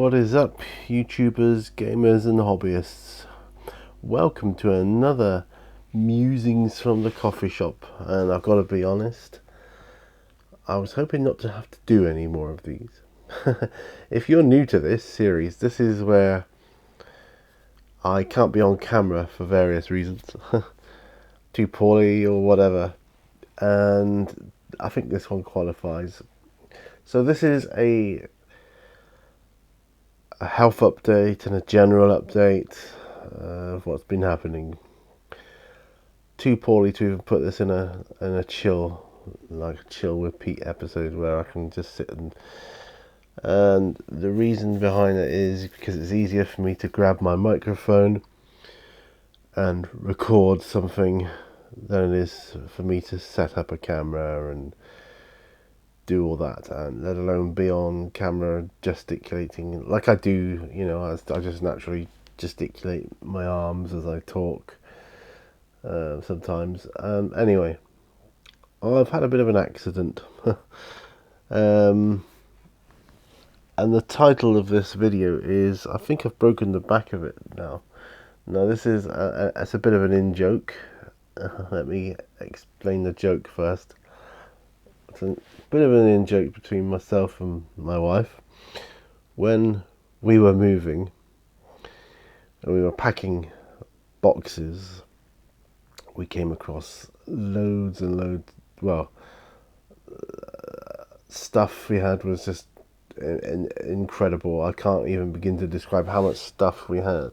What is up, YouTubers, gamers and hobbyists? Welcome to another Musings from the coffee shop. And I've got to be honest, I was hoping not to have to do any more of these. If you're new to this series, this is where I can't be on camera for various reasons. Too poorly or whatever. And I think this one qualifies. So this is a health update and a general update of what's been happening. Too poorly to even put this in a chill with Pete episode where I can just sit and the reason behind it is because it's easier for me to grab my microphone and record something than it is for me to set up a camera and do all that, and let alone be on camera gesticulating like I do. I just naturally gesticulate my arms as I talk sometimes. Anyway, I've had a bit of an accident. And the title of this video is, I think I've broken the back of it now. Now this is it's a bit of an in-joke. Let me explain the joke first. It's a bit of an in-joke between myself and my wife. When we were moving and we were packing boxes, we came across loads and loads. Stuff we had was just incredible. I can't even begin to describe how much stuff we had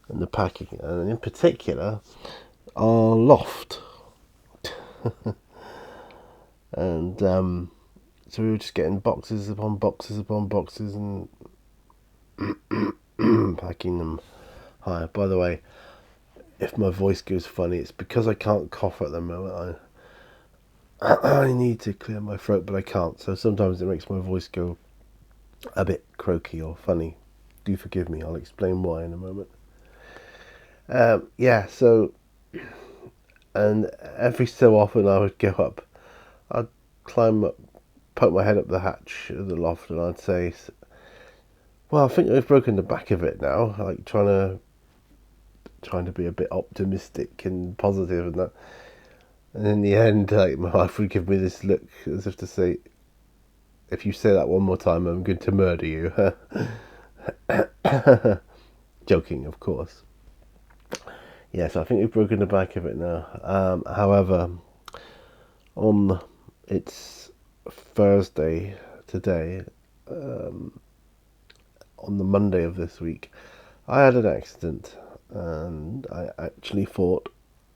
in the packing, and in particular our loft. And so we were just getting boxes upon boxes upon boxes and packing them higher. By the way, if my voice goes funny, it's because I can't cough at the moment. I need to clear my throat, but I can't. So sometimes it makes my voice go a bit croaky or funny. Do forgive me. I'll explain why in a moment. So, and every so often I would go up. I'd climb up, poke my head up the hatch of the loft, and I'd say, well, I think I've broken the back of it now. Like trying to be a bit optimistic and positive and that. And in the end, like, my wife would give me this look as if to say, if you say that one more time, I'm going to murder you. Joking, of course. Yes, I think we've broken the back of it now. However, it's Thursday today, on the Monday of this week, I had an accident and I actually thought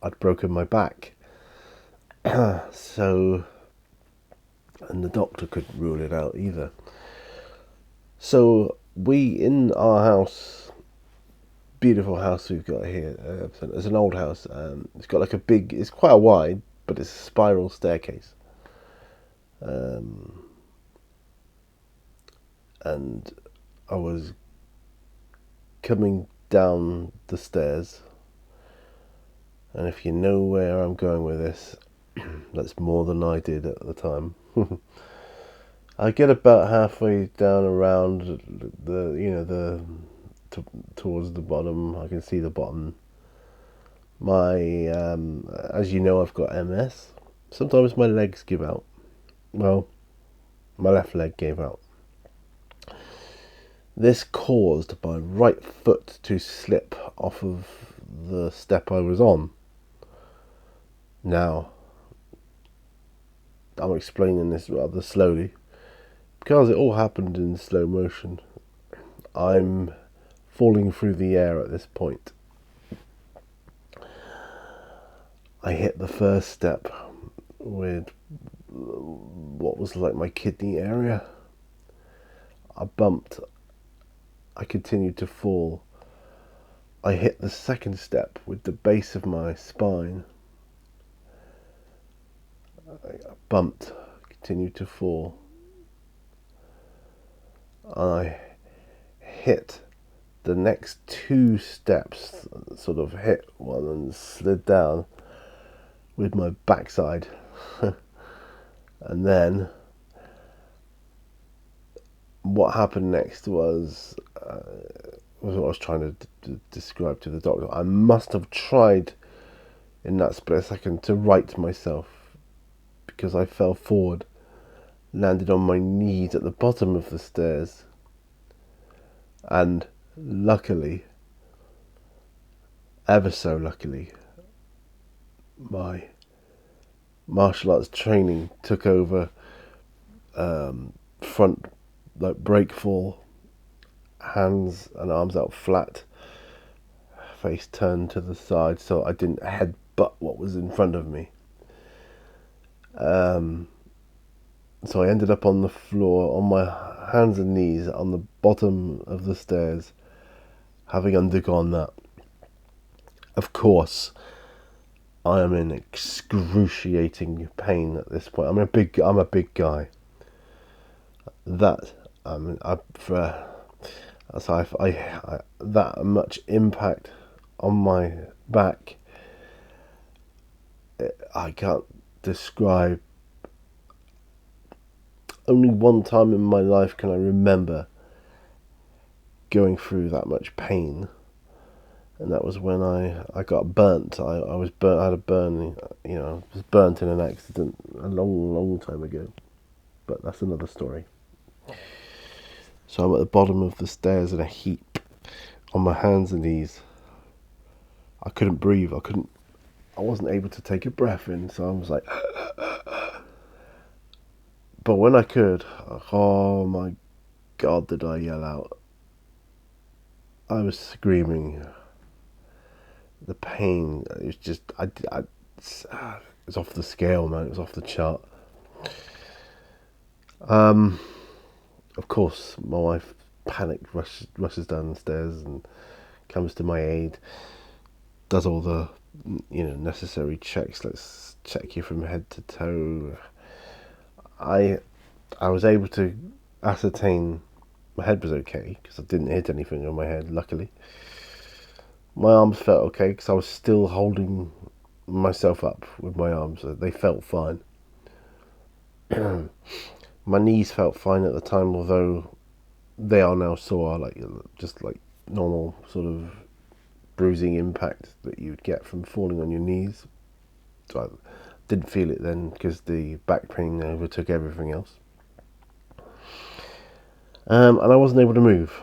I'd broken my back. So, and the doctor couldn't rule it out either. So we, in our house, beautiful house we've got here, it's an old house. It's got like it's quite a wide, but it's a spiral staircase. And I was coming down the stairs, and if you know where I'm going with this, that's more than I did at the time. I get about halfway down around towards the bottom. I can see the bottom. My as you know, I've got MS. Sometimes my legs give out. Well, my left leg gave out. This caused my right foot to slip off of the step I was on. Now, I'm explaining this rather slowly because it all happened in slow motion. I'm falling through the air at this point. I hit the first step with what was like my kidney area. I bumped. I continued to fall. I hit the second step with the base of my spine. I bumped, continued to fall. I hit the next two steps, sort of hit one and slid down with my backside. And then what happened next was what I was trying to describe to the doctor. I must have tried in that split second to right myself, because I fell forward, landed on my knees at the bottom of the stairs, and luckily, ever so luckily, my martial arts training took over. Front, like, break fall, hands and arms out flat, face turned to the side so I didn't headbutt what was in front of me. So I ended up on the floor, on my hands and knees, on the bottom of the stairs, having undergone that. Of course, I am in excruciating pain at this point. I'm a big guy. That that much impact on my back, I can't describe. Only one time in my life can I remember going through that much pain, and that was when I got burnt. I was burnt. I had a burn. I was burnt in an accident a long time ago, but that's another story. So I'm at the bottom of the stairs in a heap, on my hands and knees. I couldn't breathe. I wasn't able to take a breath in, so I was like, but when I could, oh my God, did I yell out. I was screaming. The pain, it was just, it was off the scale, man. It was off the chart. Of course, my wife panicked, rushes down the stairs and comes to my aid, does all the necessary checks. Let's check you from head to toe. I was able to ascertain my head was okay, because I didn't hit anything on my head, luckily. My arms felt okay, because I was still holding myself up with my arms. They felt fine. My knees felt fine at the time, although they are now sore, just like normal sort of bruising impact that you'd get from falling on your knees. So I didn't feel it then, because the back pain overtook everything else. And I wasn't able to move.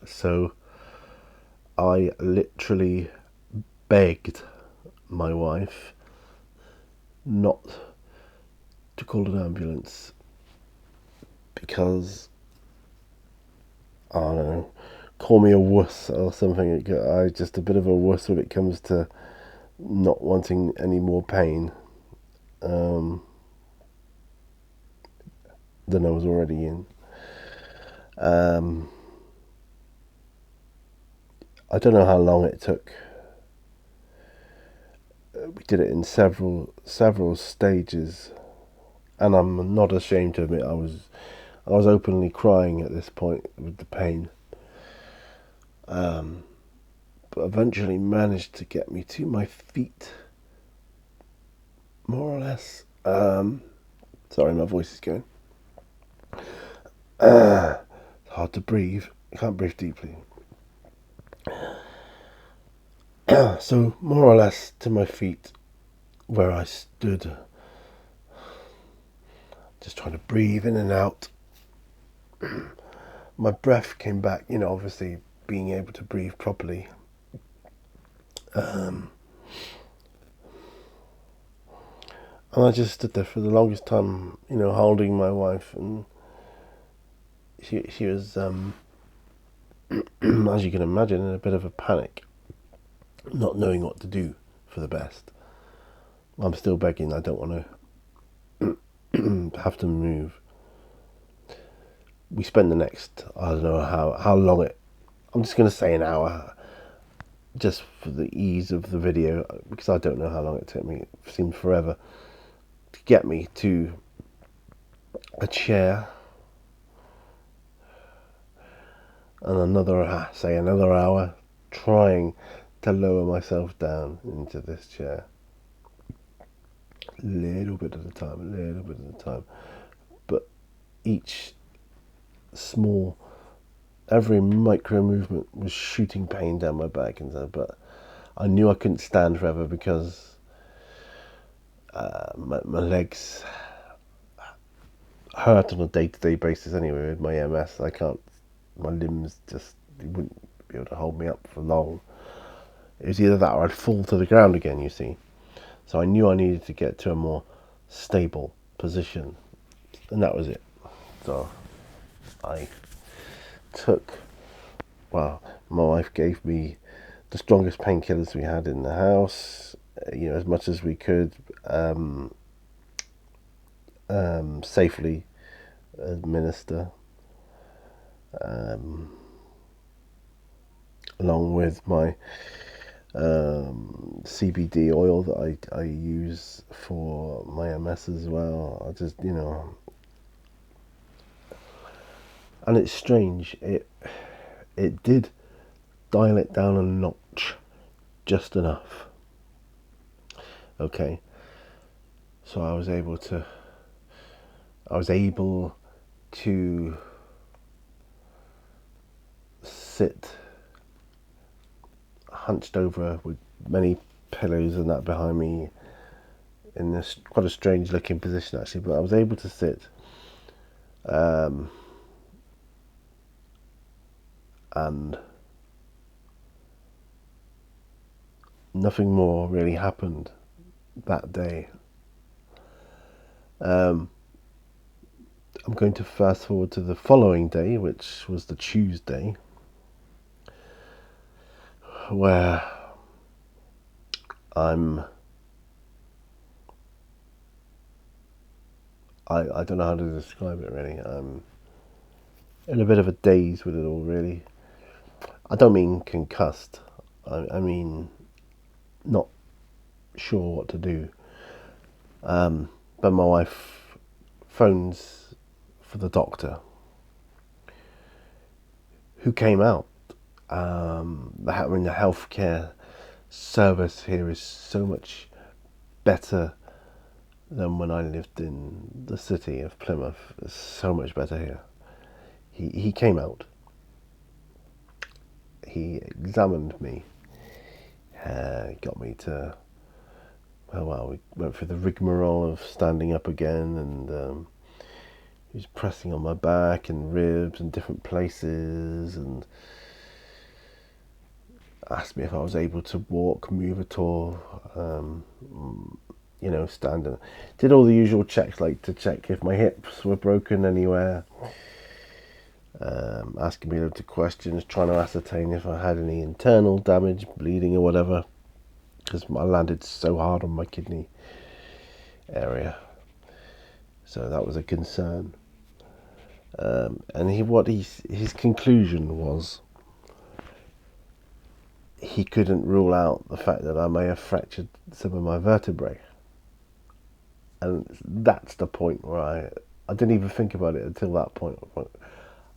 So I literally begged my wife not to call an ambulance, because, I don't know, call me a wuss or something. I'm just a bit of a wuss when it comes to not wanting any more pain than I was already in. I don't know how long it took. We did it in several stages, and I'm not ashamed to admit I was openly crying at this point with the pain. But eventually managed to get me to my feet, more or less. Sorry, my voice is going. It's hard to breathe. You can't breathe deeply. So more or less to my feet, where I stood, just trying to breathe in and out. My breath came back, obviously being able to breathe properly. And I just stood there for the longest time, holding my wife, and she was, as you can imagine, in a bit of a panic, not knowing what to do for the best. I'm still begging. I don't want to have to move. We spent the next, I don't know how long I'm just going to say an hour, just for the ease of the video, because I don't know how long it took me. It seemed forever to get me to a chair, and another hour trying to lower myself down into this chair, little bit at a time, but each small, every micro movement was shooting pain down my back, and so, but I knew I couldn't stand forever because my legs hurt on a day-to-day basis anyway with my MS. My limbs just wouldn't be able to hold me up for long. It was either that or I'd fall to the ground again, you see. So I knew I needed to get to a more stable position, and that was it. So I my wife gave me the strongest painkillers we had in the house, as much as we could, safely administer, along with my CBD oil that I use for my MS as well. I just, and it's strange. It did dial it down a notch, just enough. Okay, so I was able to sit hunched over with many pillows and that behind me in this quite a strange looking position actually, but I was able to sit and nothing more really happened that day. I'm going to fast forward to the following day, which was the Tuesday, where I don't know how to describe it really. I'm in a bit of a daze with it all, really. I don't mean concussed. I mean not sure what to do. But my wife phones for the doctor, who came out. The healthcare service here is so much better than when I lived in the city of Plymouth. It's so much better here. He came out. He examined me. Got me to. We went through the rigmarole of standing up again, and he was pressing on my back and ribs and different places, and asked me if I was able to walk, move at all, stand. And did all the usual checks, like to check if my hips were broken anywhere, asking me loads of questions, trying to ascertain if I had any internal damage, bleeding or whatever, because I landed so hard on my kidney area. So that was a concern. And his conclusion was he couldn't rule out the fact that I may have fractured some of my vertebrae. And that's the point where I didn't even think about it until that point.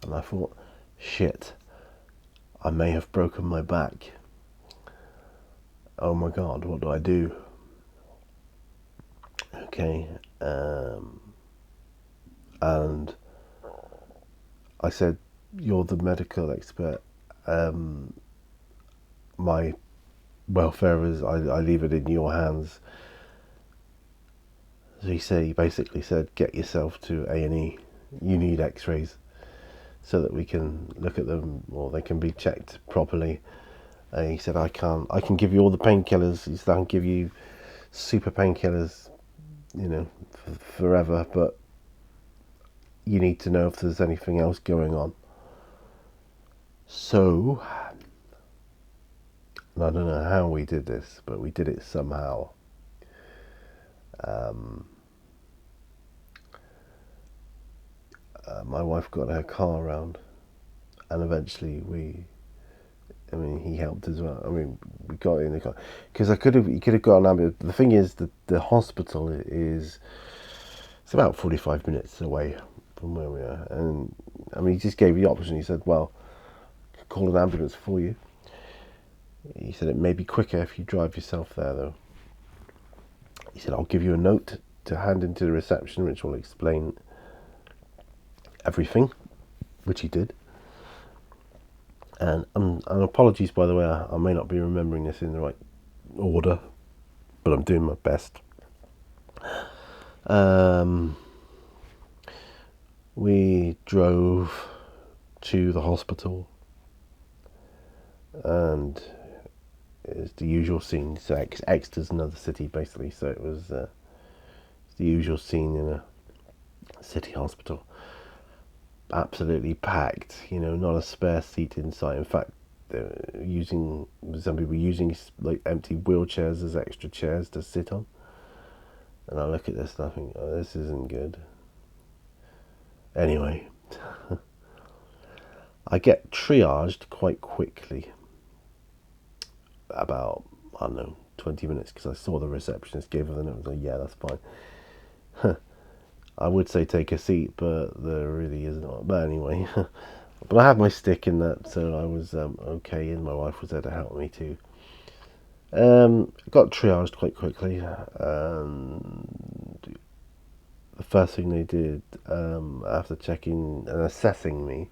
And I thought, shit, I may have broken my back. Oh my God, what do I do? Okay, and I said, you're the medical expert. My welfare is, I leave it in your hands. So he basically said, get yourself to A&E. You need x-rays so that we can look at them, or they can be checked properly. He said, I can give you all the painkillers. He said, I can give you super painkillers, forever, but you need to know if there's anything else going on. So, I don't know how we did this, but we did it somehow. My wife got her car around, and eventually he helped as well. We got in the car because he could have got an ambulance. The thing is that the hospital it's about 45 minutes away from where we are, and he just gave the option. He said, "Well, call an ambulance for you." He said it may be quicker if you drive yourself there, though. He said, "I'll give you a note to hand into the reception, which will explain everything." which he did. And apologies, by the way, I may not be remembering this in the right order, but I'm doing my best. We drove to the hospital, and it's the usual scene. So Exeter's another city, basically. So it was the usual scene in a city hospital. Absolutely packed. Not a spare seat in sight. In fact, some people using like empty wheelchairs as extra chairs to sit on. And I look at this and I think, oh, this isn't good. Anyway, I get triaged quite quickly. About, I don't know, 20 minutes, because I saw the receptionist give her the note and was like, yeah, that's fine. I would say take a seat, but there really isn't. But anyway, but I had my stick in that, so I was okay, and my wife was there to help me too. Got triaged quite quickly, and the first thing they did after checking and assessing me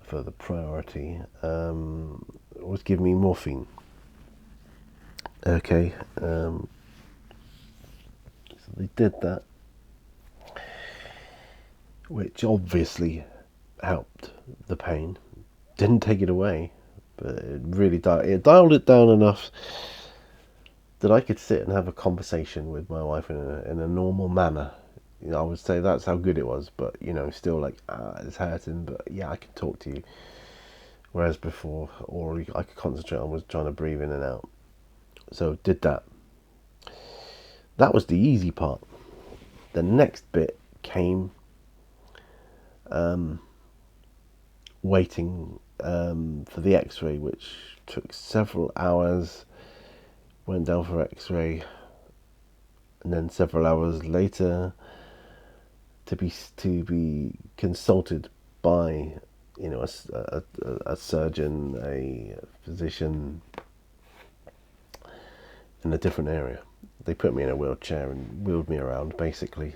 for the priority was give me morphine. Okay, so they did that, which obviously helped the pain. Didn't take it away, but it really dialed it down enough that I could sit and have a conversation with my wife in a normal manner. I would say that's how good it was, but still like, it's hurting, but yeah, I can talk to you. Whereas before, all I could concentrate on was trying to breathe in and out. So did that. That was the easy part. The next bit came waiting for the x-ray, which took several hours. Went down for x-ray, and then several hours later to be consulted by a surgeon, a physician in a different area. They put me in a wheelchair and wheeled me around, basically.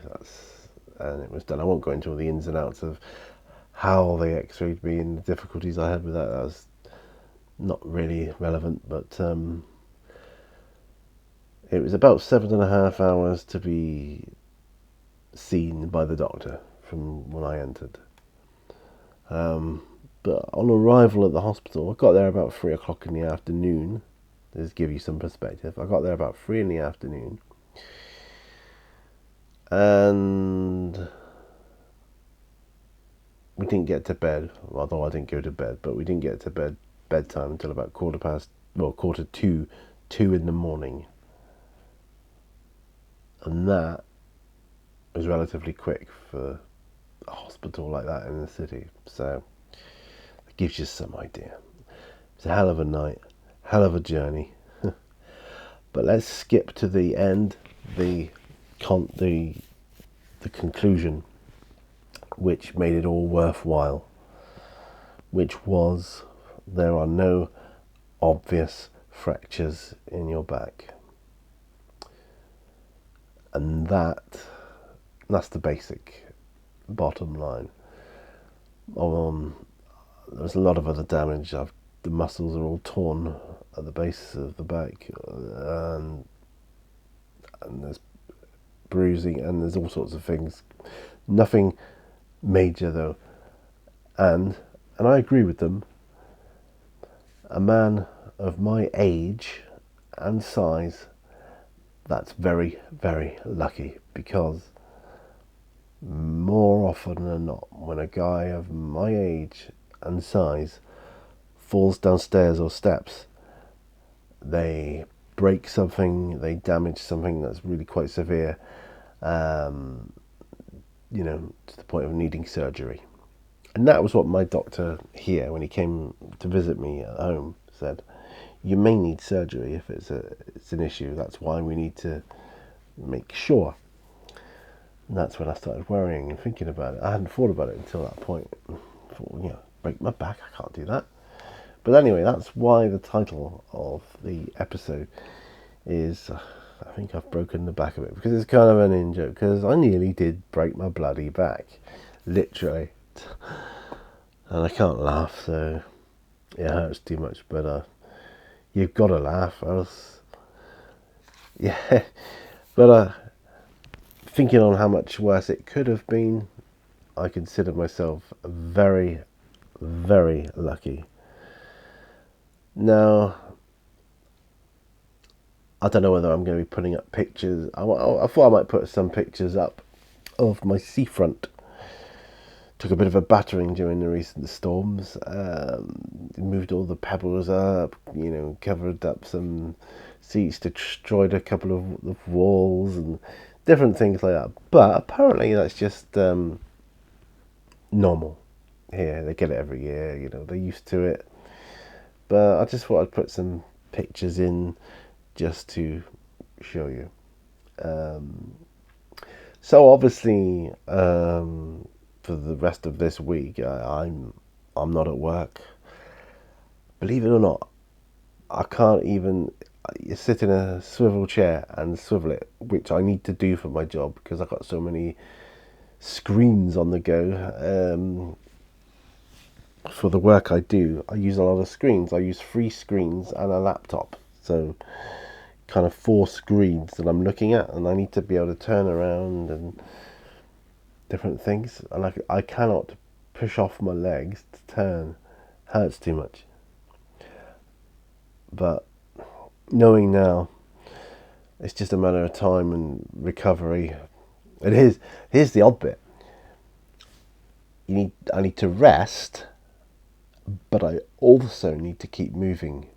And it was done. I won't go into all the ins and outs of how they x-rayed me and the difficulties I had with that. That was not really relevant, but it was about 7.5 hours to be seen by the doctor from when I entered. But on arrival at the hospital, I got there about 3 o'clock in the afternoon. Just give you some perspective. I got there about 3 in the afternoon, and we didn't get to bed. Although I didn't go to bed, but we didn't get to bedtime until about quarter to 2 in the morning, and that was relatively quick for a hospital like that in the city. So it gives you some idea. It's a hell of a night, hell of a journey. But let's skip to the end, the conclusion, which made it all worthwhile, which was there are no obvious fractures in your back. And that's the basic bottom line. There's a lot of other damage. The muscles are all torn at the base of the back, and there's bruising, and there's all sorts of things. Nothing major though, and I agree with them. A man of my age and size, that's very, very lucky, because more often than not, when a guy of my age and size falls downstairs or steps, they break something, they damage something that's really quite severe, to the point of needing surgery. And that was what my doctor here, when he came to visit me at home, said. You may need surgery if it's an issue. That's why we need to make sure. And that's when I started worrying and thinking about it. I hadn't thought about it until that point. I thought, break my back, I can't do that. But anyway, that's why the title of the episode is, I think I've broken the back of it, because it's kind of an in-joke, because I nearly did break my bloody back. Literally. and I can't laugh, so it hurts too much. But you've got to laugh, else, yeah. But thinking on how much worse it could have been, I consider myself very, very lucky. Now, I don't know whether I'm going to be putting up pictures. I thought I might put some pictures up of my seafront. Took a bit of a battering during the recent storms. Moved all the pebbles up, covered up some seats, destroyed a couple of walls and different things like that. But apparently that's just normal here. They get it every year, they're used to it. But I just thought I'd put some pictures in just to show you. So obviously, for the rest of this week, I'm not at work. Believe it or not, I can't even sit in a swivel chair and swivel it, which I need to do for my job because I've got so many screens on the go. For the work I do, I use a lot of screens. I use 3 screens and a laptop, so kind of 4 screens that I'm looking at, and I need to be able to turn around and different things. And I cannot push off my legs to turn. Hurts too much. But knowing now, it's just a matter of time and recovery. Here's the odd bit. I need to rest, but I also need to keep moving.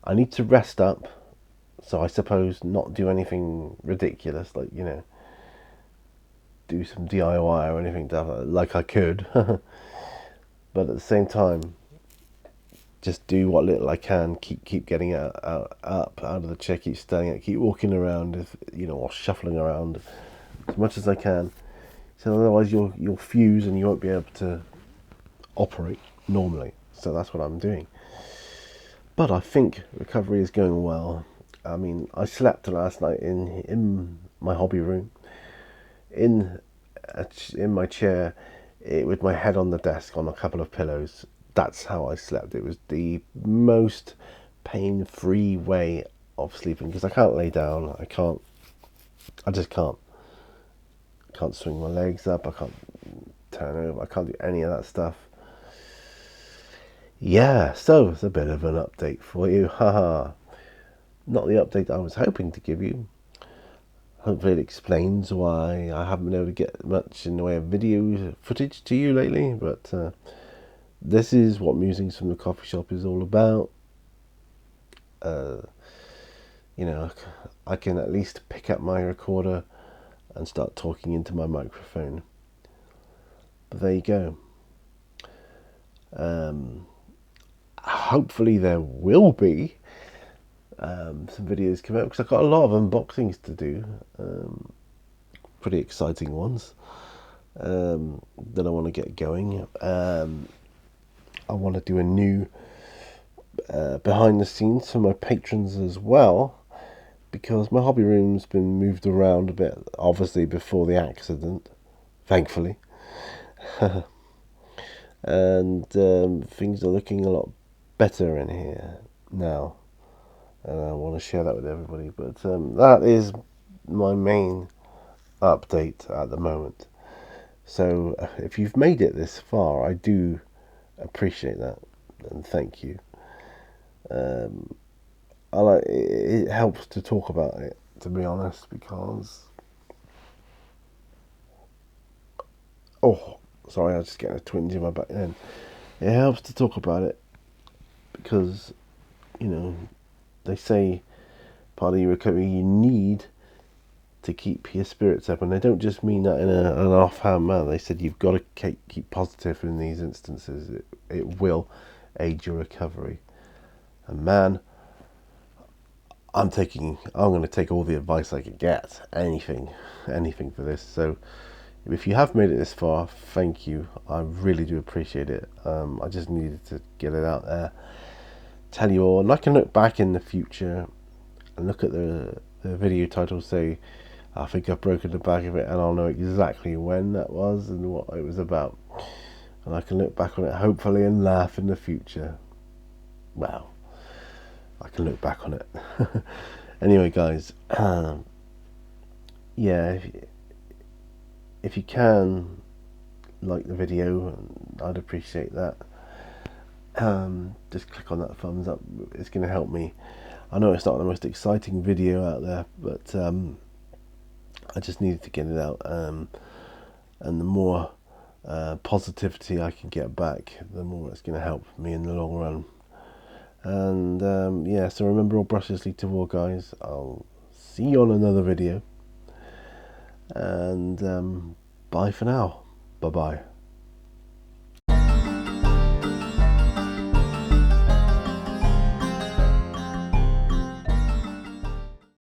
I need to rest up, so I suppose not do anything ridiculous, like, do some DIY or anything like I could. But at the same time, just do what little I can. Keep getting up out of the chair. Keep standing up. Keep walking around, or shuffling around as much as I can. So otherwise, you'll fuse and you won't be able to operate normally. So that's what I'm doing. But I think recovery is going well. I mean, I slept last night in my hobby room, in my chair, with my head on the desk on a couple of pillows. That's how I slept. It was the most pain-free way of sleeping because I can't lay down. I just can't. I can't swing my legs up. I can't turn over. I can't do any of that stuff. Yeah, so it's a bit of an update for you. Haha. Not the update I was hoping to give you. Hopefully it explains why I haven't been able to get much in the way of video footage to you lately, but this is what Musings from the Coffee Shop is all about. I can at least pick up my recorder and start talking into my microphone. But there you go. Hopefully there will be some videos come out because I've got a lot of unboxings to do. Pretty exciting ones that I want to get going. I want to do a new behind the scenes for my patrons as well, because my hobby room's been moved around a bit, obviously before the accident, thankfully. And things are looking a lot better in here now, and I want to share that with everybody. But that is my main update at the moment. So if you've made it this far, I do appreciate that and thank you. It helps to talk about it, to be honest, because sorry, I was just getting a twinge in my back then. It helps to talk about it because they say part of your recovery you need to keep your spirits up, and they don't just mean that in an offhand manner. They said you've got to keep positive in these instances. It will aid your recovery. And man, I'm going to take all the advice I could get. Anything for this. So if you have made it this far, thank you. I really do appreciate it. I just needed to get it out there, tell you all, and I can look back in the future and look at the video title, say, I think I've broken the back of it, and I'll know exactly when that was and what it was about. and I can look back on it hopefully and laugh in the future. Well, I can look back on it. Anyway, guys, yeah, if you can like the video, I'd appreciate that. Just click on that thumbs up. It's going to help me. I know it's not the most exciting video out there, but I just needed to get it out. And the more positivity I can get back, the more it's going to help me in the long run. And yeah, so remember, all brushes lead to war, guys. I'll see you on another video, and bye for now. Bye bye.